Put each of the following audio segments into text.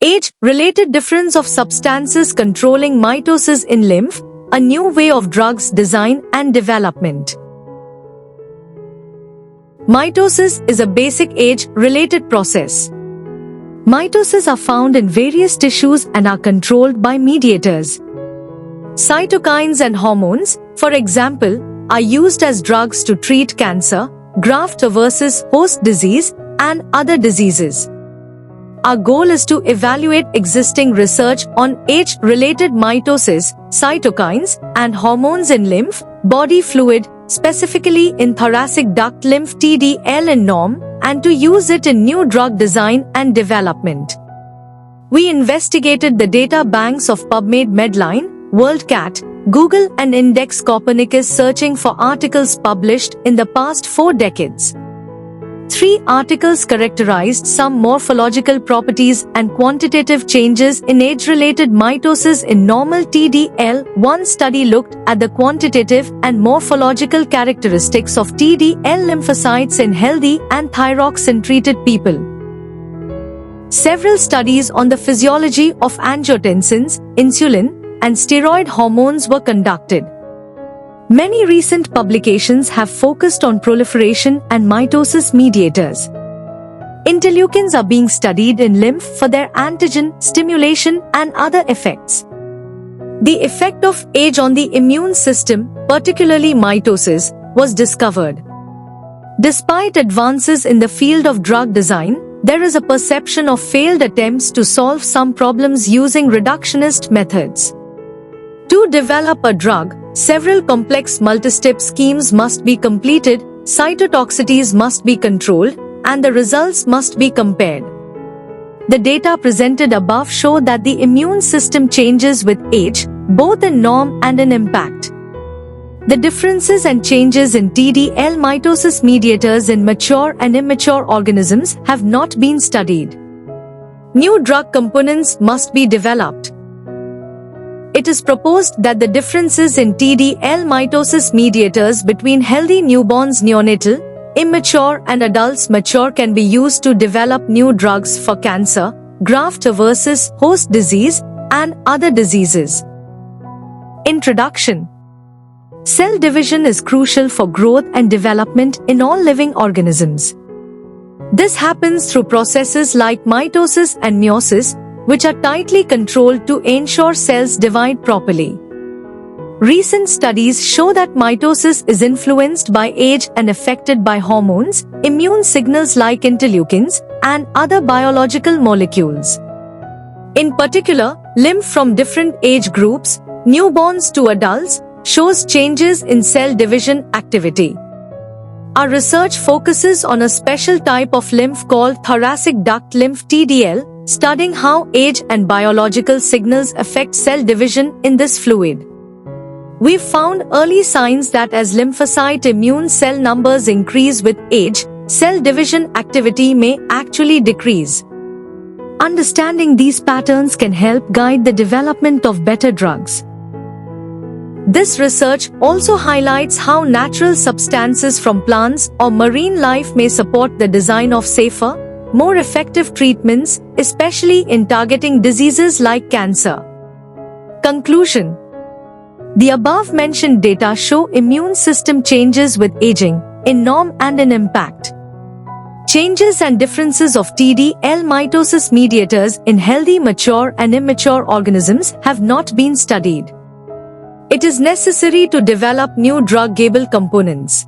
Age-related difference of substances controlling mitosis in lymph, a new way of drugs design and development. Mitosis is a basic age-related process. Mitosis are found in various tissues and are controlled by mediators. Cytokines and hormones, for example, are used as drugs to treat cancer, graft versus host disease, and other diseases. Our goal is to evaluate existing research on age-related mitosis, cytokines, and hormones in lymph, body fluid, specifically in thoracic duct lymph TDL and NORM, and to use it in new drug design and development. We investigated the data banks of PubMed Medline, WorldCat, Google and Index Copernicus, searching for articles published in the past 4 decades. 3 articles characterized some morphological properties and quantitative changes in age-related mitosis in normal TDL. 1 study looked at the quantitative and morphological characteristics of TDL lymphocytes in healthy and thyroxine-treated people. Several studies on the physiology of angiotensins, insulin, and steroid hormones were conducted. Many recent publications have focused on proliferation and mitosis mediators. Interleukins are being studied in lymph for their antigen, stimulation, and other effects. The effect of age on the immune system, particularly mitosis, was discovered. Despite advances in the field of drug design, there is a perception of failed attempts to solve some problems using reductionist methods. To develop a drug, several complex multi-step schemes must be completed, cytotoxicities must be controlled, and the results must be compared. The data presented above show that the immune system changes with age, both in norm and in impact. The differences and changes in TDL mitosis mediators in mature and immature organisms have not been studied. New drug components must be developed. It is proposed that the differences in TDL mitosis mediators between healthy newborns neonatal, immature and adults mature can be used to develop new drugs for cancer, graft versus host disease, and other diseases. Introduction. Cell division is crucial for growth and development in all living organisms. This happens through processes like mitosis and meiosis, which are tightly controlled to ensure cells divide properly. Recent studies show that mitosis is influenced by age and affected by hormones, immune signals like interleukins, and other biological molecules. In particular, lymph from different age groups, newborns to adults, shows changes in cell division activity. Our research focuses on a special type of lymph called thoracic duct lymph TDL, studying how age and biological signals affect cell division in this fluid. We've found early signs that as lymphocyte immune cell numbers increase with age, cell division activity may actually decrease. Understanding these patterns can help guide the development of better drugs. This research also highlights how natural substances from plants or marine life may support the design of safer, more effective treatments, especially in targeting diseases like cancer. Conclusion. The above-mentioned data show immune system changes with aging, in norm and in impact. Changes and differences of TDL mitosis mediators in healthy mature and immature organisms have not been studied. It is necessary to develop new drug-able components.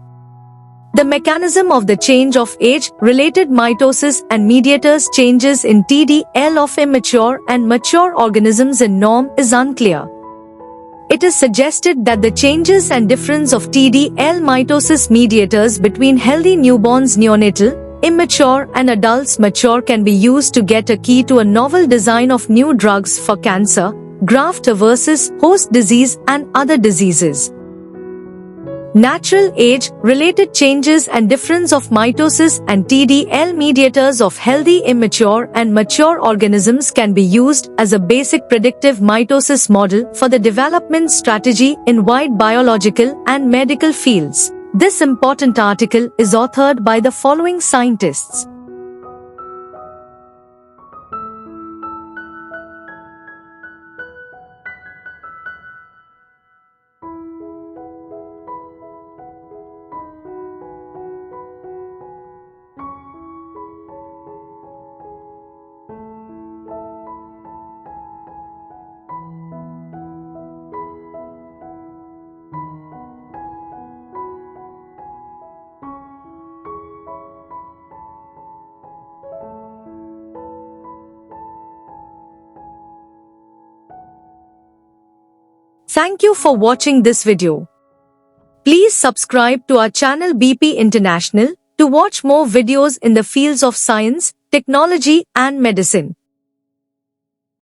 The mechanism of the change of age-related mitosis and mediators changes in TDL of immature and mature organisms in norm is unclear. It is suggested that the changes and difference of TDL mitosis mediators between healthy newborns neonatal, immature and adults mature can be used to get a key to a novel design of new drugs for cancer, graft versus host disease and other diseases. Natural age-related changes and difference of mitosis and TDL mediators of healthy immature and mature organisms can be used as a basic predictive mitosis model for the development strategy in wide biological and medical fields. This important article is authored by the following scientists: Thank you for watching this video. Please subscribe to our channel BP International to watch more videos in the fields of science, technology and medicine.